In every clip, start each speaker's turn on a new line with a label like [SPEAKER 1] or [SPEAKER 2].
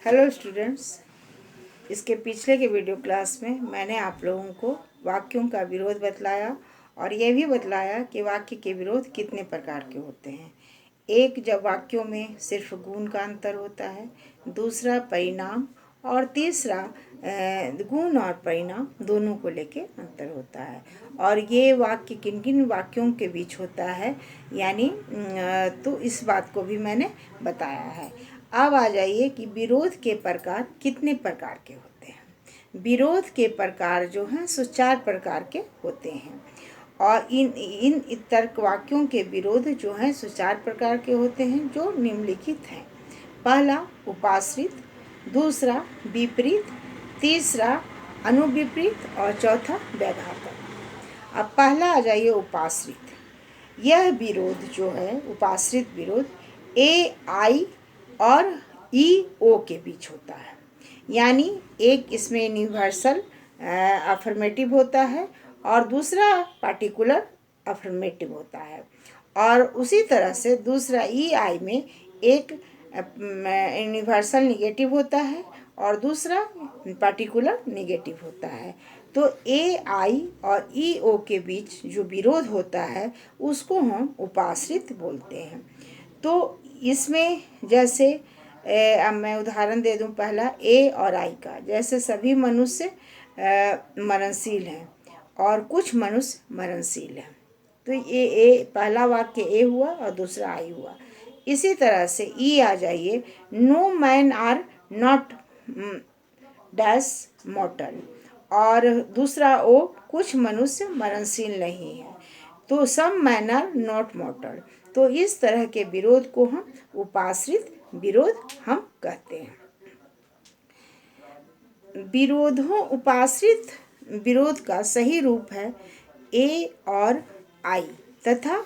[SPEAKER 1] Hello students, इसके पिछले के वीडियो क्लास में मैंने आप लोगों को वाक्यों का विरोध बतलाया और यह भी बतलाया कि वाक्य के विरोध कितने प्रकार के होते हैं। एक, जब वाक्यों में सिर्फ गुण का अंतर होता है, दूसरा परिणाम, और तीसरा गुण और परिणाम दोनों को लेके अंतर होता है। और ये वाक्य किन किन वाक्यों के बीच होता है यानी तो इस बात को भी मैंने बताया है। अब आ जाइए कि विरोध के प्रकार कितने प्रकार के होते हैं। विरोध के प्रकार जो हैं सो 4 प्रकार के होते हैं और इन तर्क वाक्यों के विरोध जो हैं सो 4 प्रकार के होते हैं जो निम्नलिखित हैं। पहला उपाश्रित, दूसरा विपरीत, तीसरा अनुविपरीत और चौथा व्याघातक। अब पहला आ जाइए उपाश्रित। यह विरोध जो है उपाश्रित विरोध ए आई और ई ओ के बीच होता है, यानी एक इसमें यूनिवर्सल अफर्मेटिव होता है और दूसरा पार्टिकुलर अफर्मेटिव होता है। और उसी तरह से दूसरा ई आई में एक यूनिवर्सल निगेटिव होता है और दूसरा पार्टिकुलर निगेटिव होता है। तो ए आई और ई ओ के बीच जो विरोध होता है उसको हम उपाश्रित बोलते हैं। तो इसमें जैसे अब मैं उदाहरण दे दूं, पहला ए और आई का। जैसे सभी मनुष्य मरणशील हैं और कुछ मनुष्य मरणशील हैं, तो ये ए पहला वाक्य ए हुआ और दूसरा आई हुआ। इसी तरह से ई आ जाइए, no man are not dash mortal, और दूसरा ओ, कुछ मनुष्य मरणशील नहीं है, तो some man are not mortal. तो इस तरह के विरोध को हम उपाश्रित विरोध हम कहते हैं। उपाश्रित विरोध का सही रूप है ए और आई तथा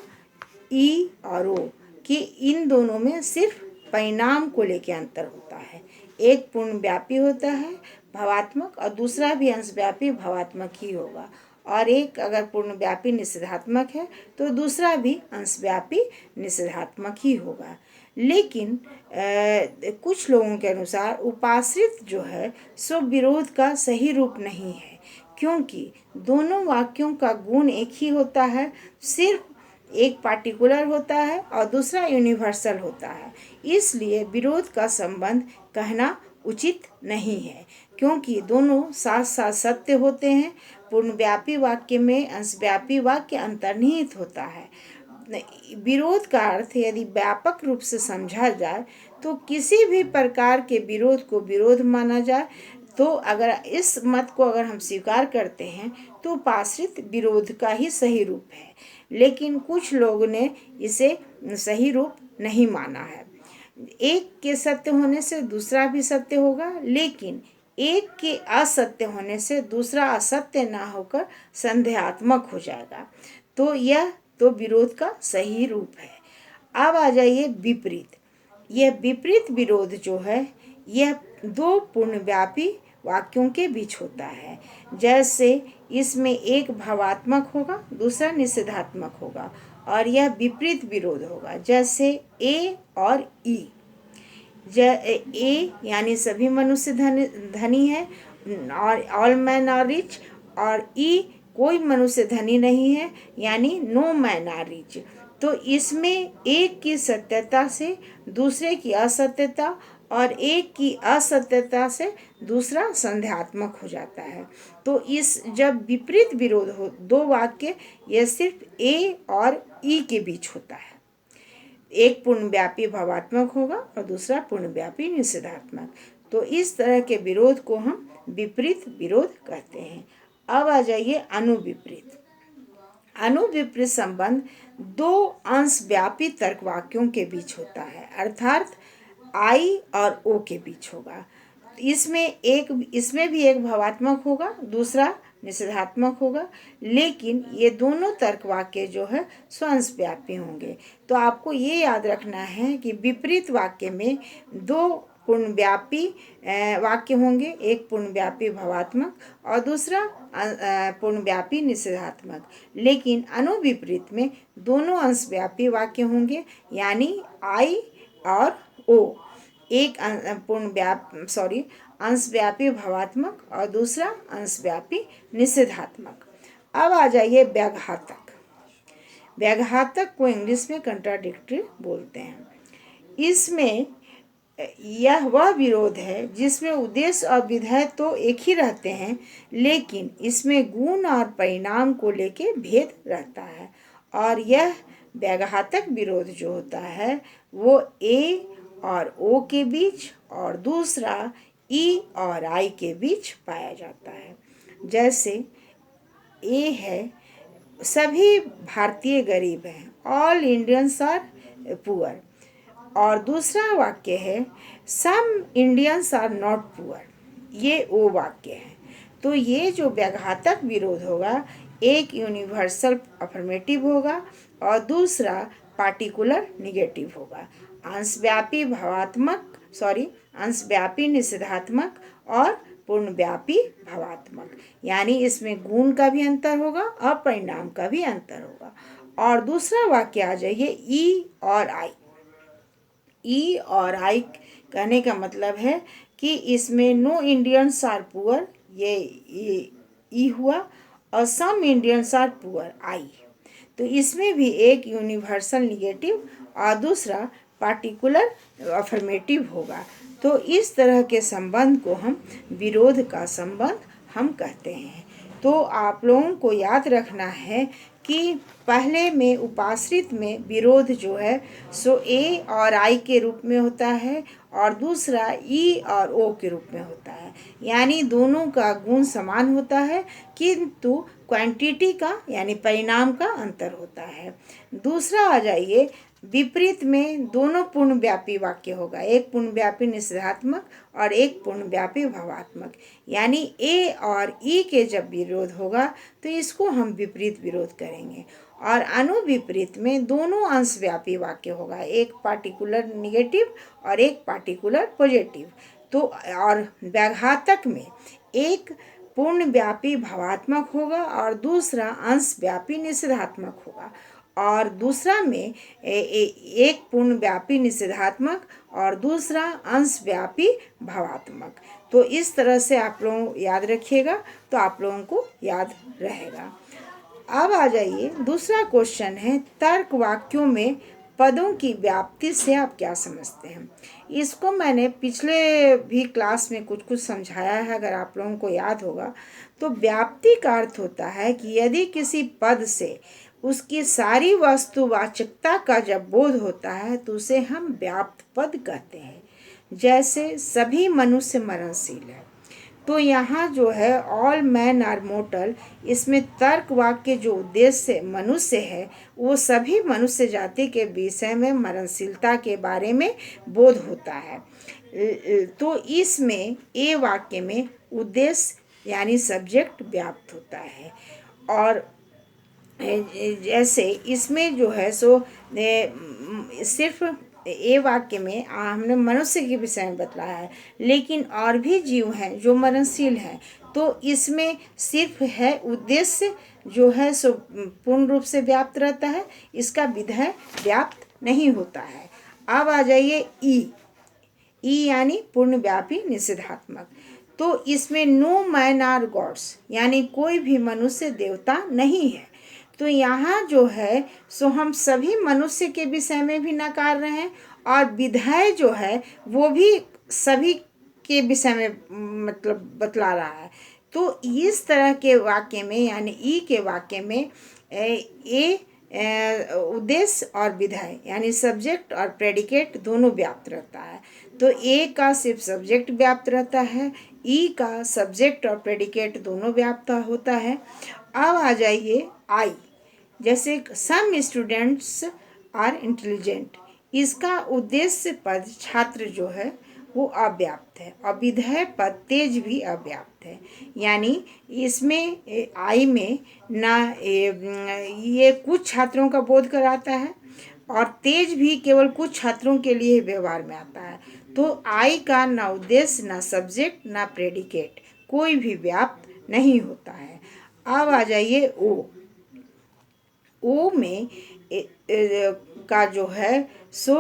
[SPEAKER 1] ई और ओ कि इन दोनों में सिर्फ परिणाम को लेकर अंतर होता है। एक पूर्णव्यापी होता है भावात्मक और दूसरा भी अंशव्यापी भावात्मक ही होगा, और एक अगर पूर्णव्यापी निषेधात्मक है तो दूसरा भी अंशव्यापी निषेधात्मक ही होगा। लेकिन कुछ लोगों के अनुसार उपाश्रित जो है सो विरोध का सही रूप नहीं है, क्योंकि दोनों वाक्यों का गुण एक ही होता है, सिर्फ एक पार्टिकुलर होता है और दूसरा यूनिवर्सल होता है। इसलिए विरोध का संबंध कहना उचित नहीं है, क्योंकि दोनों साथ साथ सत्य होते हैं। पूर्णव्यापी वाक्य में अंशव्यापी वाक्य अंतर्निहित होता है। विरोध का अर्थ यदि व्यापक रूप से समझा जाए तो किसी भी प्रकार के विरोध को विरोध माना जाए। तो अगर इस मत को अगर हम स्वीकार करते हैं तो उपाश्रित विरोध का ही सही रूप है, लेकिन कुछ लोगों ने इसे सही रूप नहीं माना है। एक के सत्य होने से दूसरा भी सत्य होगा, लेकिन एक के असत्य होने से दूसरा असत्य ना होकर संदेहात्मक हो जाएगा। तो यह तो विरोध का सही रूप है। अब आ जाइए विपरीत। यह विपरीत विरोध जो है यह दो पूर्णव्यापी वाक्यों के बीच होता है। जैसे इसमें एक भावात्मक होगा दूसरा निषेधात्मक होगा, और यह विपरीत विरोध होगा। जैसे ए और ई। ए यानी सभी मनुष्य धनी है और ऑल मैन आर रिच, और ई कोई मनुष्य धनी नहीं है यानी नो मैन आर रिच। तो इसमें एक की सत्यता से दूसरे की असत्यता और एक की असत्यता से दूसरा संदेहात्मक हो जाता है। तो इस जब विपरीत विरोध हो दो वाक्य, यह सिर्फ ए और ई के बीच होता है। एक पूर्णव्यापी भावात्मक होगा और दूसरा पूर्णव्यापी निषेधात्मक। तो इस तरह के विरोध को हम विपरीत विरोध कहते हैं। अब आ जाइए अनुविपरीत। अनुविपरीत संबंध दो अंशव्यापी तर्क वाक्यों के बीच होता है, अर्थात आई और ओ के बीच होगा। इसमें भी एक भावात्मक होगा दूसरा निषेधात्मक होगा, लेकिन ये दोनों तर्क वाक्य जो है अंशव्यापी होंगे। तो आपको ये याद रखना है कि विपरीत वाक्य में दो पूर्णव्यापी वाक्य होंगे, एक पूर्णव्यापी भावात्मक और दूसरा पूर्णव्यापी निषेधात्मक। लेकिन अनुविपरीत में दोनों अंशव्यापी वाक्य होंगे, यानी आई और ओ। एक अंशव्यापी भावात्मक और दूसरा अंशव्यापी निषेधात्मक। अब आ जाइए व्याघातक। व्याघातक को इंग्लिश में कंट्राडिक्टरी बोलते हैं। इसमें यह वह विरोध है जिसमें उद्देश्य और विधेय तो एक ही रहते हैं, लेकिन इसमें गुण और परिणाम को लेके भेद रहता है। और यह व्याघातक विरोध जो होता है वो ए और ओ के बीच और दूसरा ई और आई के बीच पाया जाता है। जैसे ए है, सभी भारतीय गरीब हैं, ऑल इंडियंस आर पुअर। और दूसरा वाक्य है, सम इंडियंस आर नॉट पुअर। ये ओ वाक्य है। तो ये जो व्याघातक विरोध होगा, एक यूनिवर्सल अफर्मेटिव होगा और दूसरा पार्टिकुलर निगेटिव होगा। अंशव्यापी निषेधात्मक और पूर्णव्यापी भावात्मक, यानी इसमें गुण का भी अंतर होगा और परिणाम का भी अंतर होगा। और दूसरा वाक्य आ जाइए ई और आई। ई और आई कहने का मतलब है कि इसमें नो इंडियंस आर पुअर, ये ई हुआ, और सम इंडियंस आर पुअर, आई। तो इसमें भी एक यूनिवर्सल निगेटिव और दूसरा पार्टिकुलर अफर्मेटिव होगा। तो इस तरह के संबंध को हम विरोध का संबंध हम कहते हैं। तो आप लोगों को याद रखना है कि पहले में उपाश्रित में विरोध जो है सो ए और आई के रूप में होता है और दूसरा ई और ओ के रूप में होता है, यानी दोनों का गुण समान होता है किंतु क्वांटिटी का यानी परिणाम का अंतर होता है। दूसरा आ जाइए विपरीत में दोनों पूर्णव्यापी वाक्य होगा, एक पूर्णव्यापी निषेधात्मक और एक पूर्णव्यापी भावात्मक, यानी ए और ई के जब विरोध होगा तो इसको हम विपरीत विरोध करेंगे। और अनुविपरीत में दोनों अंशव्यापी वाक्य होगा, एक पार्टिकुलर निगेटिव और एक पार्टिकुलर पॉजिटिव। तो और व्याघातक में एक पूर्णव्यापी भावात्मक होगा और दूसरा अंशव्यापी निषेधात्मक होगा, और दूसरा में एक पूर्णव्यापी निषेधात्मक और दूसरा अंशव्यापी भावात्मक। तो इस तरह से आप लोग याद रखिएगा तो आप लोगों को याद रहेगा। अब आ जाइए दूसरा क्वेश्चन है, तर्क वाक्यों में पदों की व्याप्ति से आप क्या समझते हैं। इसको मैंने पिछले भी क्लास में कुछ कुछ समझाया है, अगर आप लोगों को याद होगा। तो व्याप्ति का अर्थ होता है कि यदि किसी पद से उसकी सारी वस्तुवाचकता का जब बोध होता है तो उसे हम व्याप्त पद कहते हैं। जैसे सभी मनुष्य मरणशील है, तो यहाँ जो है ऑल मैन आर मोर्टल, इसमें तर्क वाक्य जो उद्देश्य मनुष्य है वो सभी मनुष्य जाति के विषय में मरणशीलता के बारे में बोध होता है। तो इसमें ए वाक्य में उद्देश्य यानी सब्जेक्ट व्याप्त होता है। और जैसे इसमें जो है सो सिर्फ ए वाक्य में हमने मनुष्य के विषय में बतलाया है, लेकिन और भी जीव हैं जो मरणशील हैं, तो इसमें सिर्फ है उद्देश्य जो है सो पूर्ण रूप से व्याप्त रहता है, इसका विधेय व्याप्त नहीं होता है। अब आ जाइए ई यानी पूर्णव्यापी निषेधात्मक। तो इसमें नो मैन आर गॉड्स, यानी कोई भी मनुष्य देवता नहीं है। तो यहाँ जो है सो हम सभी मनुष्य के विषय में भी नकार रहे हैं और विधेय जो है वो भी सभी के विषय में मतलब बतला रहा है। तो इस तरह के वाक्य में यानी ई के वाक्य में उद्देश्य और विधेय यानी सब्जेक्ट और प्रेडिकेट दोनों व्याप्त रहता है। तो ए का सिर्फ सब्जेक्ट व्याप्त रहता है, ई का सब्जेक्ट और प्रेडिकेट दोनों व्याप्त होता है। अब आ जाइए आई, जैसे सम स्टूडेंट्स आर इंटेलिजेंट, इसका उद्देश्य पद छात्र जो है वो अव्याप्त है और विधेय पद तेज भी अव्याप्त है, यानी इसमें आई में ना ये कुछ छात्रों का बोध कराता है और तेज भी केवल कुछ छात्रों के लिए व्यवहार में आता है। तो आई का ना उद्देश्य ना सब्जेक्ट ना प्रेडिकेट कोई भी व्याप्त नहीं होता है। अब आ जाइए ओ में का जो है सो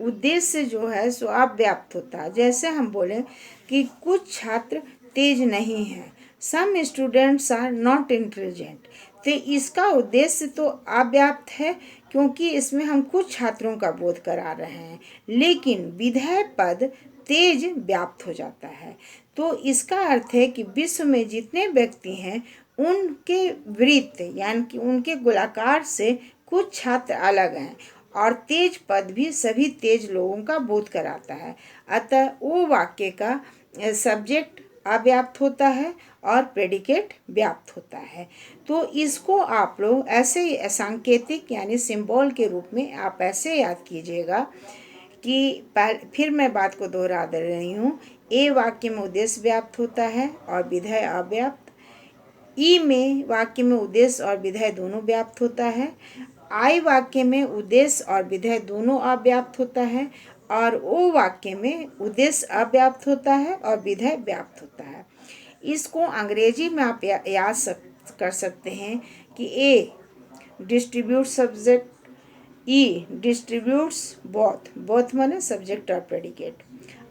[SPEAKER 1] उद्देश्य जो है सो अव्याप्त होता है। जैसे हम बोले कि कुछ छात्र तेज नहीं हैं, some students are not intelligent, तो इसका उद्देश्य तो अव्याप्त है क्योंकि इसमें हम कुछ छात्रों का बोध करा रहे हैं, लेकिन विधेय पद तेज व्याप्त हो जाता है। तो इसका अर्थ है कि विश्व में जितने व्यक्ति हैं उनके वृत्त यानी कि उनके गोलाकार से कुछ छात्र अलग हैं, और तेज पद भी सभी तेज लोगों का बोध कराता है। अतः वो वाक्य का सब्जेक्ट अव्याप्त होता है और प्रेडिकेट व्याप्त होता है। तो इसको आप लोग ऐसे सांकेतिक यानी सिंबल के रूप में आप ऐसे याद कीजिएगा कि फिर मैं बात को दोहरा दे रही हूँ। ए वाक्य में उद्देश्य व्याप्त होता है और विधेय अव्याप्त। ई में वाक्य में उद्देश्य और विधेय दोनों व्याप्त होता है। आई वाक्य में उद्देश्य और विधेय दोनों अव्याप्त होता है, और ओ वाक्य में उद्देश्य अव्याप्त होता है और विधेय व्याप्त होता है। इसको अंग्रेजी में आप याद कर सकते हैं कि A distribute subject, E distributes both, both माने सब्जेक्ट और प्रेडिकेट,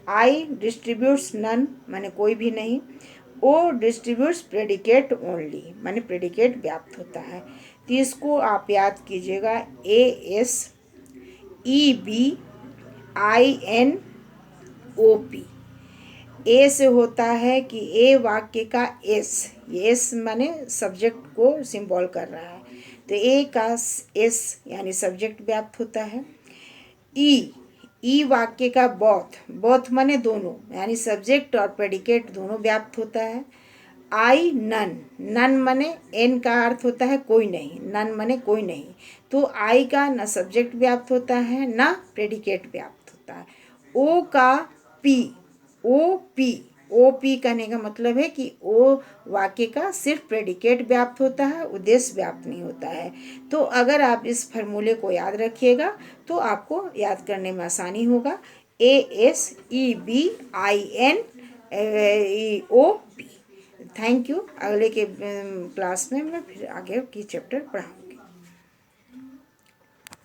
[SPEAKER 1] आई डिस्ट्रीब्यूट्स नन माने कोई भी नहीं, ओ डिस्ट्रीब्यूट्स प्रेडिकेट ओनली माने प्रेडिकेट व्याप्त होता है। तो इसको आप याद कीजिएगा, A S E B I N O P. A से होता है कि ए वाक्य का एस, ये एस माने सब्जेक्ट को सिंबल कर रहा है, तो ए का एस यानी सब्जेक्ट व्याप्त होता है। ई वाक्य का बोथ, बोथ माने दोनों यानी सब्जेक्ट और प्रेडिकेट दोनों व्याप्त होता है। आई नन, नन माने एन का अर्थ होता है कोई नहीं, नन माने कोई नहीं, तो आई का न सब्जेक्ट व्याप्त होता है न प्रेडिकेट व्याप्त होता है। ओ का पी, ओ पी कहने का मतलब है कि ओ वाक्य का सिर्फ प्रेडिकेट व्याप्त होता है, उद्देश्य व्याप्त नहीं होता है। तो अगर आप इस फार्मूले को याद रखिएगा तो आपको याद करने में आसानी होगा। A S E B I N O P. Thank you. अगले के क्लास में मैं फिर आगे की चैप्टर पढ़ाऊँगी।